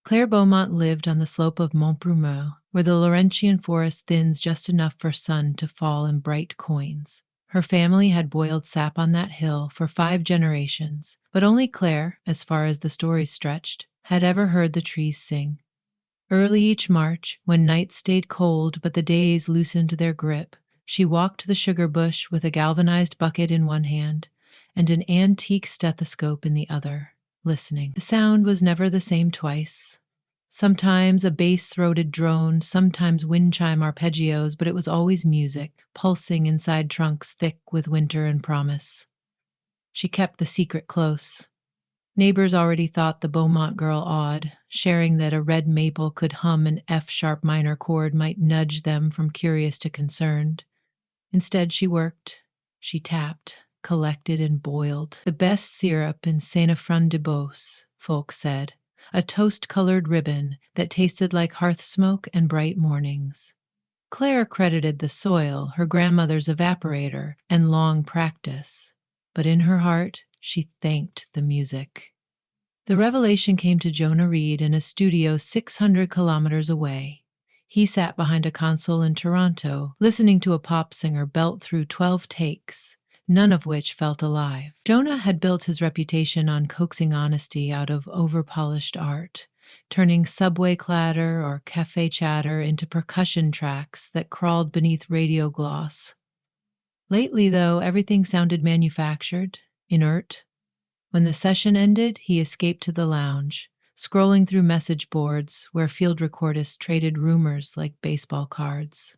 Claire Beaumont lived on the slope of Mont Brumeau, where the Laurentian forest thins just enough for sun to fall in bright coins. Her family had boiled sap on that hill for 5 generations, but only Claire, as far as the stories stretched, had ever heard the trees sing. Early each March, when nights stayed cold but the days loosened their grip, she walked the sugar bush with a galvanized bucket in one hand and an antique stethoscope in the other, listening. The sound was never the same twice. Sometimes a bass-throated drone, sometimes wind chime arpeggios, but it was always music, pulsing inside trunks thick with winter and promise. She kept the secret close. Neighbors already thought the Beaumont girl odd, sharing that a red maple could hum an F-sharp minor chord might nudge them from curious to concerned. Instead, she worked. She tapped, collected, and boiled. The best syrup in Saint-Affron-de-Beauce, folks said. A toast-colored ribbon that tasted like hearth smoke and bright mornings. Claire credited the soil, her grandmother's evaporator, and long practice. But in her heart, she thanked the music. The revelation came to Jonah Reed in a studio 600 kilometers away. He sat behind a console in Toronto, listening to a pop singer belt through 12 takes, none of which felt alive. Jonah had built his reputation on coaxing honesty out of over-polished art, turning subway clatter or cafe chatter into percussion tracks that crawled beneath radio gloss. Lately, though, everything sounded manufactured, inert. When the session ended, he escaped to the lounge, scrolling through message boards where field recordists traded rumors like baseball cards.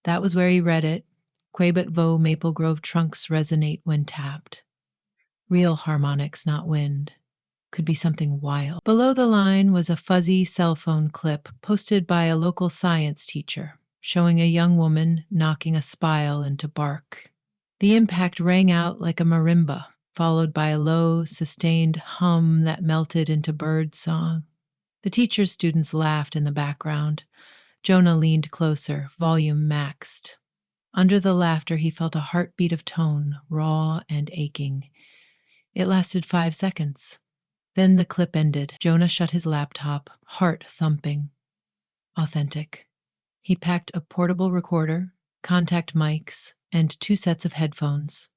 That was where he read it. Quebec Vaux Maple Grove trunks resonate when tapped. Real harmonics, not wind. Could be something wild. Below the line was a fuzzy cell phone clip posted by a local science teacher, showing a young woman knocking a spile into bark. The impact rang out like a marimba, followed by a low, sustained hum that melted into bird song. The teacher's students laughed in the background. Jonah leaned closer, volume maxed. Under the laughter, he felt a heartbeat of tone, raw and aching. It lasted 5 seconds. Then the clip ended. Jonah shut his laptop, heart thumping. Authentic. He packed a portable recorder, contact mics, and 2 sets of headphones.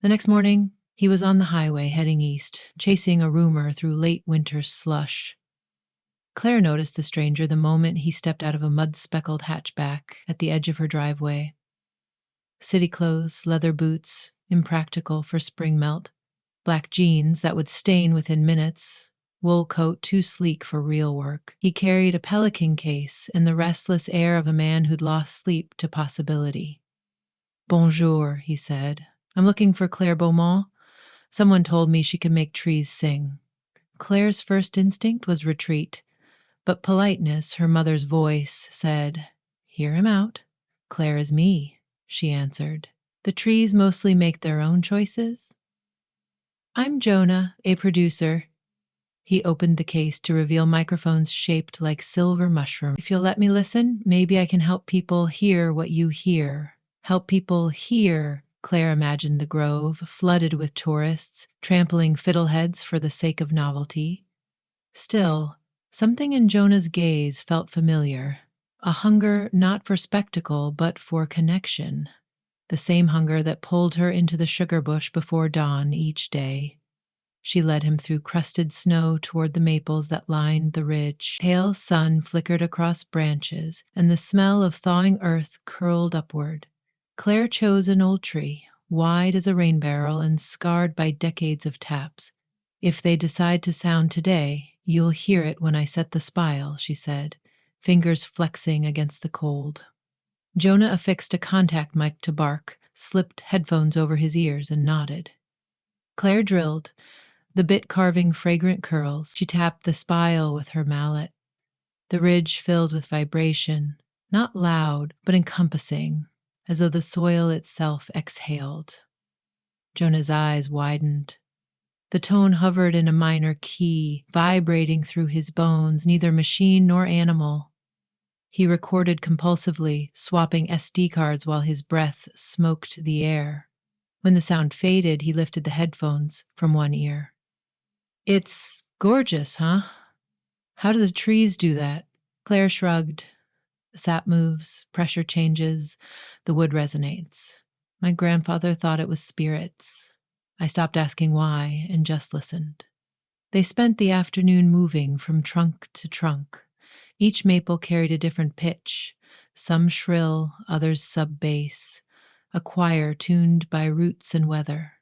The next morning, he was on the highway heading east, chasing a rumor through late winter slush. Claire noticed the stranger the moment he stepped out of a mud-speckled hatchback at the edge of her driveway. City clothes, leather boots, impractical for spring melt, black jeans that would stain within minutes, wool coat too sleek for real work. He carried a pelican case and the restless air of a man who'd lost sleep to possibility. "Bonjour," he said. "I'm looking for Claire Beaumont. Someone told me she can make trees sing." Claire's first instinct was retreat, but politeness, her mother's voice, said, "Hear him out." "Claire is me," she answered. "The trees mostly make their own choices?" "I'm Jonah, a producer." He opened the case to reveal microphones shaped like silver mushrooms. "If you'll let me listen, maybe I can help people hear what you hear." Help people hear. Claire imagined the grove, flooded with tourists, trampling fiddleheads for the sake of novelty. Still, something in Jonah's gaze felt familiar. A hunger not for spectacle, but for connection. The same hunger that pulled her into the sugar bush before dawn each day. She led him through crusted snow toward the maples that lined the ridge. Pale sun flickered across branches, and the smell of thawing earth curled upward. Claire chose an old tree, wide as a rain barrel and scarred by decades of taps. "If they decide to sound today, you'll hear it when I set the spile," she said, fingers flexing against the cold. Jonah affixed a contact mic to bark, slipped headphones over his ears, and nodded. Claire drilled, the bit carving fragrant curls. She tapped the spile with her mallet. The ridge filled with vibration, not loud, but encompassing, as though the soil itself exhaled. Jonah's eyes widened. The tone hovered in a minor key, vibrating through his bones, neither machine nor animal. He recorded compulsively, swapping SD cards while his breath smoked the air. When the sound faded, he lifted the headphones from one ear. "It's gorgeous, huh? How do the trees do that? Claire shrugged. The sap moves, pressure changes, the wood resonates. My grandfather thought it was spirits. I stopped asking why and just listened. They spent the afternoon moving from trunk to trunk. Each maple carried a different pitch, some shrill, others sub-bass, a choir tuned by roots and weather.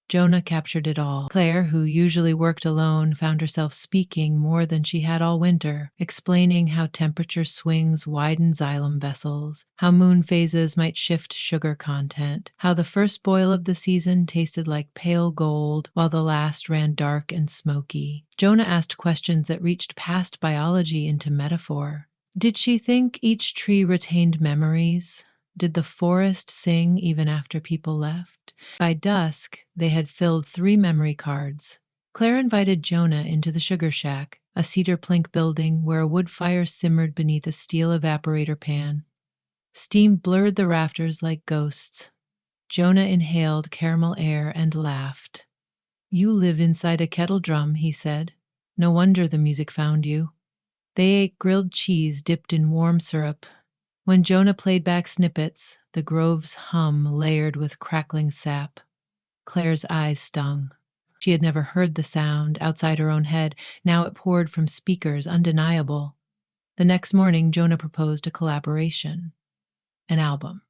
Jonah captured it all. Claire, who usually worked alone, found herself speaking more than she had all winter, explaining how temperature swings widen xylem vessels, how moon phases might shift sugar content, how the first boil of the season tasted like pale gold while the last ran dark and smoky. Jonah asked questions that reached past biology into metaphor. Did she think each tree retained memories? Did the forest sing even after people left? By dusk, they had filled 3 memory cards. Claire invited Jonah into the sugar shack, a cedar plank building where a wood fire simmered beneath a steel evaporator pan. Steam blurred the rafters like ghosts. Jonah inhaled caramel air and laughed. "You live inside a kettle drum," he said. "No wonder the music found you." They ate grilled cheese dipped in warm syrup. When Jonah played back snippets, the grove's hum layered with crackling sap. Claire's eyes stung. She had never heard the sound outside her own head. Now it poured from speakers, undeniable. The next morning, Jonah proposed a collaboration, an album.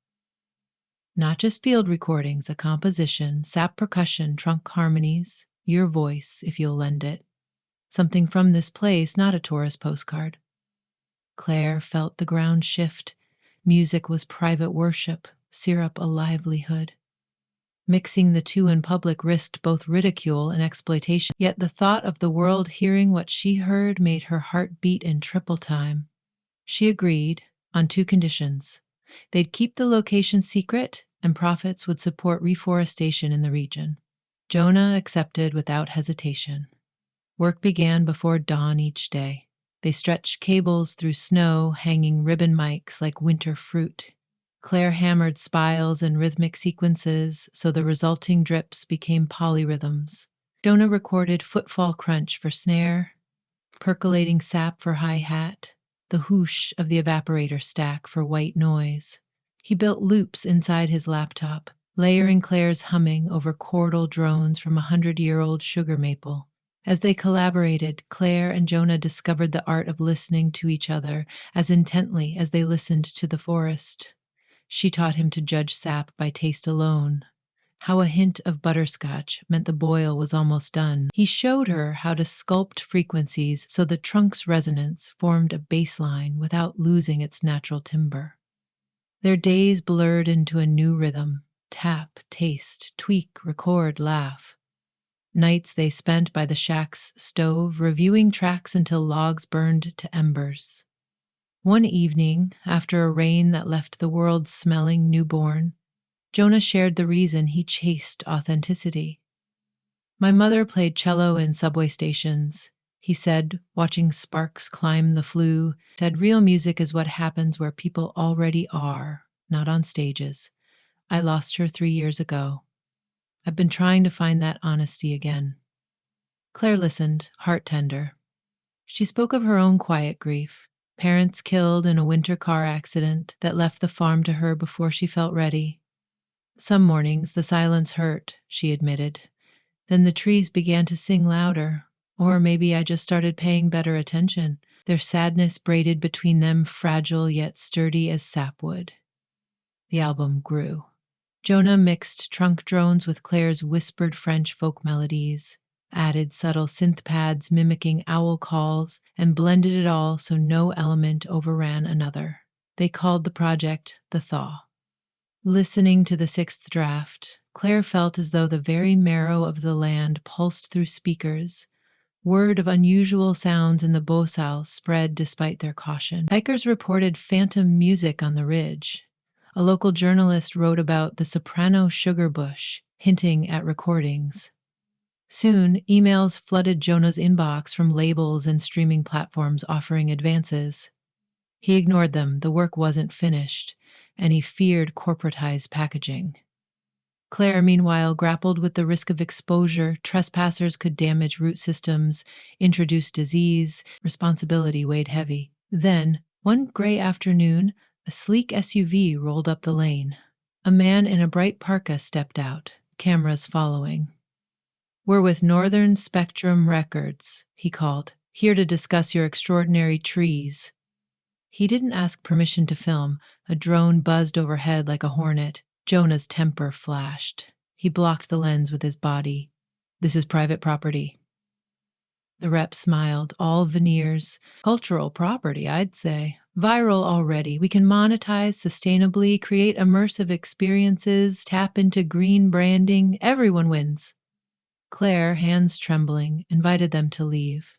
Not just field recordings, a composition, sap percussion, trunk harmonies, your voice, if you'll lend it. Something from this place, not a tourist postcard. Claire felt the ground shift. Music was private worship, syrup a livelihood. Mixing the two in public risked both ridicule and exploitation, yet the thought of the world hearing what she heard made her heart beat in triple time. She agreed, on 2 conditions. They'd keep the location secret, and profits would support reforestation in the region. Jonah accepted without hesitation. Work began before dawn each day. They stretched cables through snow, hanging ribbon mics like winter fruit. Claire hammered spiles and rhythmic sequences so the resulting drips became polyrhythms. Jonah recorded footfall crunch for snare, percolating sap for hi-hat, the whoosh of the evaporator stack for white noise. He built loops inside his laptop, layering Claire's humming over chordal drones from a 100-year-old sugar maple. As they collaborated, Claire and Jonah discovered the art of listening to each other as intently as they listened to the forest. She taught him to judge sap by taste alone, how a hint of butterscotch meant the boil was almost done. He showed her how to sculpt frequencies so the trunk's resonance formed a bass line without losing its natural timbre. Their days blurred into a new rhythm: tap, taste, tweak, record, laugh. Nights they spent by the shack's stove, reviewing tracks until logs burned to embers. One evening, after a rain that left the world smelling newborn, Jonah shared the reason he chased authenticity. "My mother played cello in subway stations," he said, watching sparks climb the flue. "Said real music is what happens where people already are, not on stages. I lost her 3 years ago. I've been trying to find that honesty again." Claire listened, heart tender. She spoke of her own quiet grief. Parents killed in a winter car accident that left the farm to her before she felt ready. "Some mornings the silence hurt," she admitted. "Then the trees began to sing louder. Or maybe I just started paying better attention. Their sadness braided between them, fragile yet sturdy as sapwood." The album grew. Jonah mixed trunk drones with Claire's whispered French folk melodies, added subtle synth pads mimicking owl calls, and blended it all so no element overran another. They called the project The Thaw. Listening to the 6th draft, Claire felt as though the very marrow of the land pulsed through speakers. Word of unusual sounds in the Bosal spread despite their caution. Hikers reported phantom music on the ridge. A local journalist wrote about the soprano sugar bush, hinting at recordings. Soon, emails flooded Jonah's inbox from labels and streaming platforms offering advances. He ignored them. The work wasn't finished, and he feared corporatized packaging. Claire, meanwhile, grappled with the risk of exposure. Trespassers could damage root systems, introduce disease. Responsibility weighed heavy. Then, one gray afternoon, a sleek SUV rolled up the lane. A man in a bright parka stepped out, cameras following. "We're with Northern Spectrum Records," he called, "here to discuss your extraordinary trees." He didn't ask permission to film. A drone buzzed overhead like a hornet. Jonah's temper flashed. He blocked the lens with his body. "This is private property." The rep smiled. "All veneers. Cultural property, I'd say. Viral already. We can monetize sustainably, create immersive experiences, tap into green branding. Everyone wins." Claire, hands trembling, invited them to leave.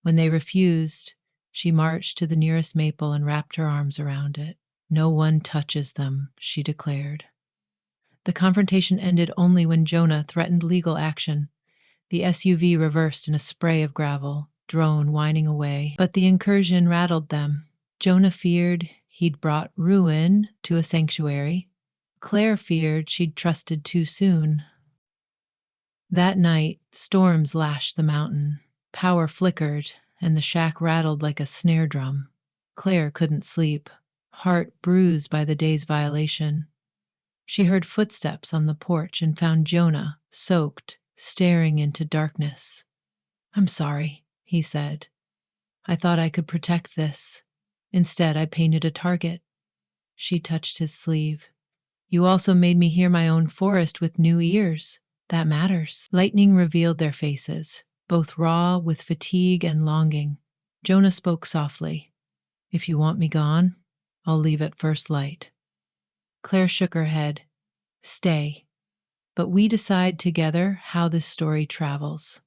When they refused, she marched to the nearest maple and wrapped her arms around it. "No one touches them," she declared. The confrontation ended only when Jonah threatened legal action. The SUV reversed in a spray of gravel, drone whining away, but the incursion rattled them. Jonah feared he'd brought ruin to a sanctuary. Claire feared she'd trusted too soon. That night, storms lashed the mountain. Power flickered, and the shack rattled like a snare drum. Claire couldn't sleep, heart bruised by the day's violation. She heard footsteps on the porch and found Jonah, soaked, staring into darkness. "I'm sorry," he said. "I thought I could protect this. Instead, I painted a target." She touched his sleeve. "You also made me hear my own forest with new ears. That matters." Lightning revealed their faces, both raw with fatigue and longing. Jonah spoke softly. "If you want me gone, I'll leave at first light." Claire shook her head. "Stay. But we decide together how this story travels."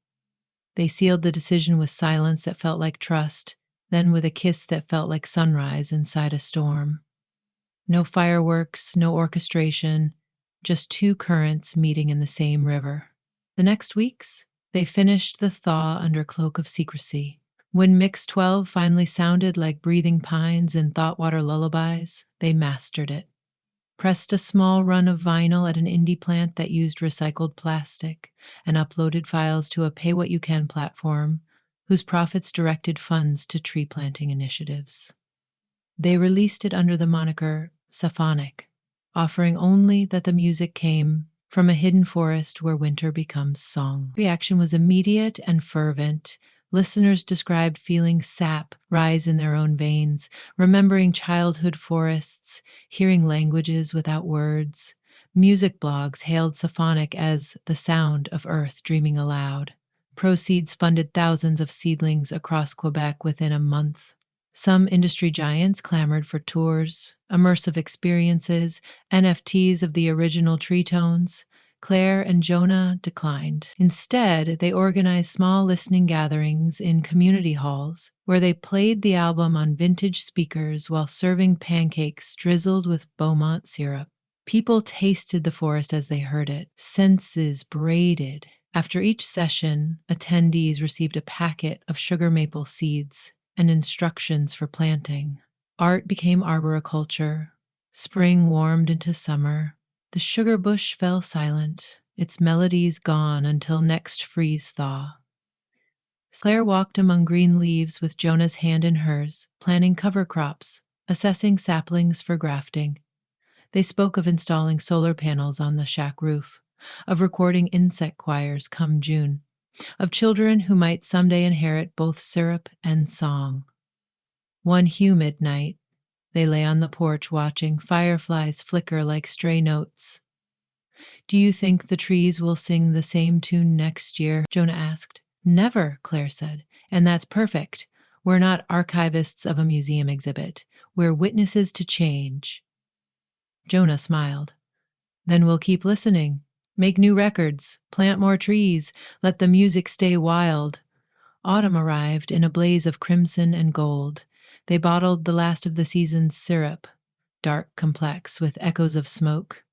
They sealed the decision with silence that felt like trust, then with a kiss that felt like sunrise inside a storm. No fireworks, no orchestration, just two currents meeting in the same river. The next weeks, they finished the thaw under cloak of secrecy. When Mix 12 finally sounded like breathing pines and thoughtwater lullabies, they mastered it. Pressed a small run of vinyl at an indie plant that used recycled plastic, and uploaded files to a pay-what-you-can platform whose profits directed funds to tree planting initiatives. They released it under the moniker Symphonic, offering only that the music came from a hidden forest where winter becomes song. Reaction was immediate and fervent. Listeners described feeling sap rise in their own veins, remembering childhood forests, hearing languages without words. Music blogs hailed Symphonic as the sound of earth dreaming aloud. Proceeds funded thousands of seedlings across Quebec within a month. Some industry giants clamored for tours, immersive experiences, NFTs of the original tree tones. Claire and Jonah declined. Instead, they organized small listening gatherings in community halls where they played the album on vintage speakers while serving pancakes drizzled with Beaumont syrup. People tasted the forest as they heard it, senses braided. After each session, attendees received a packet of sugar maple seeds and instructions for planting. Art became arboriculture. Spring warmed into summer. The sugar bush fell silent, its melodies gone until next freeze thaw. Claire walked among green leaves with Jonah's hand in hers, planning cover crops, assessing saplings for grafting. They spoke of installing solar panels on the shack roof, of recording insect choirs come June, of children who might someday inherit both syrup and song. One humid night, they lay on the porch watching fireflies flicker like stray notes. "Do you think the trees will sing the same tune next year?" Jonah asked. "Never," Claire said, "and that's perfect. We're not archivists of a museum exhibit. We're witnesses to change." Jonah smiled. "Then we'll keep listening. Make new records, plant more trees, let the music stay wild." Autumn arrived in a blaze of crimson and gold. They bottled the last of the season's syrup, dark, complex, with echoes of smoke.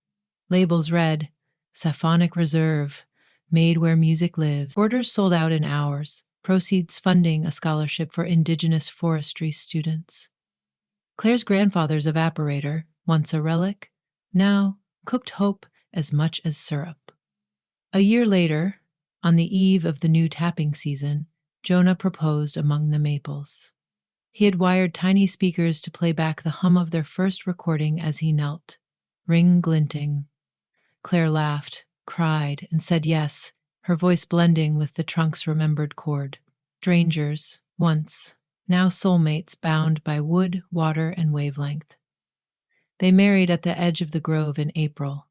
Labels read, "Symphonic Reserve, made where music lives." Orders sold out in hours, proceeds funding a scholarship for Indigenous forestry students. Claire's grandfather's evaporator, once a relic, now cooked hope as much as syrup. A year later, on the eve of the new tapping season, Jonah proposed among the maples. He had wired tiny speakers to play back the hum of their first recording as he knelt, ring glinting. Claire laughed, cried, and said yes, her voice blending with the trunk's remembered chord. Strangers, once, now soulmates bound by wood, water, and wavelength. They married at the edge of the grove in April.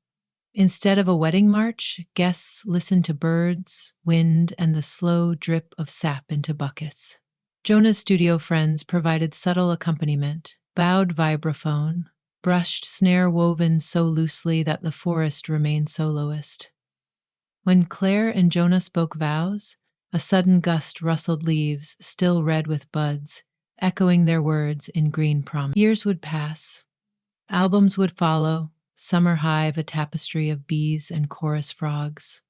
Instead of a wedding march, guests listened to birds, wind, and the slow drip of sap into buckets. Jonah's studio friends provided subtle accompaniment, bowed vibraphone, brushed snare woven so loosely that the forest remained soloist. When Claire and Jonah spoke vows, a sudden gust rustled leaves, still red with buds, echoing their words in green promise. Years would pass. Albums would follow, Summer Hive, a tapestry of bees and chorus frogs,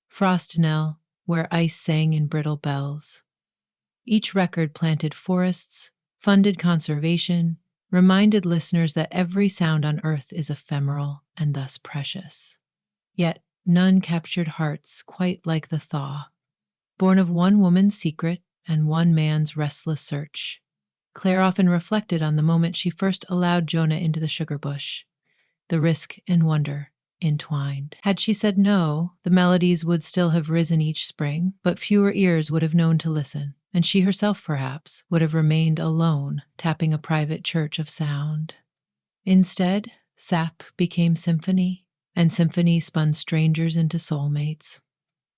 Frost Knell, where ice sang in brittle bells. Each record planted forests, funded conservation, reminded listeners that every sound on earth is ephemeral and thus precious. Yet none captured hearts quite like the thaw, born of one woman's secret and one man's restless search. Claire often reflected on the moment she first allowed Jonah into the sugar bush, the risk and wonder entwined. Had she said no, the melodies would still have risen each spring, but fewer ears would have known to listen, and she herself, perhaps, would have remained alone, tapping a private church of sound. Instead, sap became symphony, and symphony spun strangers into soulmates.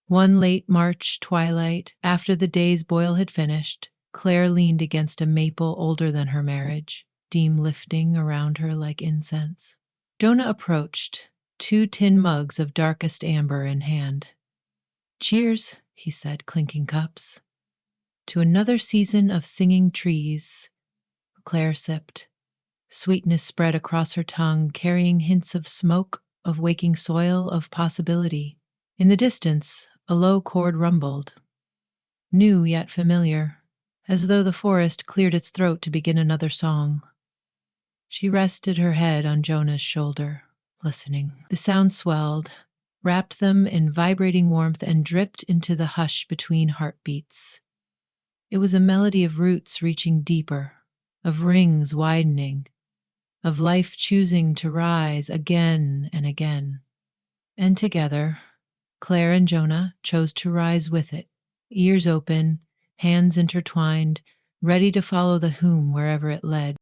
One late March twilight, after the day's boil had finished, Claire leaned against a maple older than her marriage, steam lifting around her like incense. Jonah approached, 2 tin mugs of darkest amber in hand. "Cheers," he said, clinking cups. "To another season of singing trees." Claire sipped. Sweetness spread across her tongue, carrying hints of smoke, of waking soil, of possibility. In the distance, a low chord rumbled. New yet familiar, as though the forest cleared its throat to begin another song. She rested her head on Jonah's shoulder, listening. The sound swelled, wrapped them in vibrating warmth, and dripped into the hush between heartbeats. It was a melody of roots reaching deeper, of rings widening, of life choosing to rise again and again. And together, Claire and Jonah chose to rise with it, ears open, hands intertwined, ready to follow the whom wherever it led.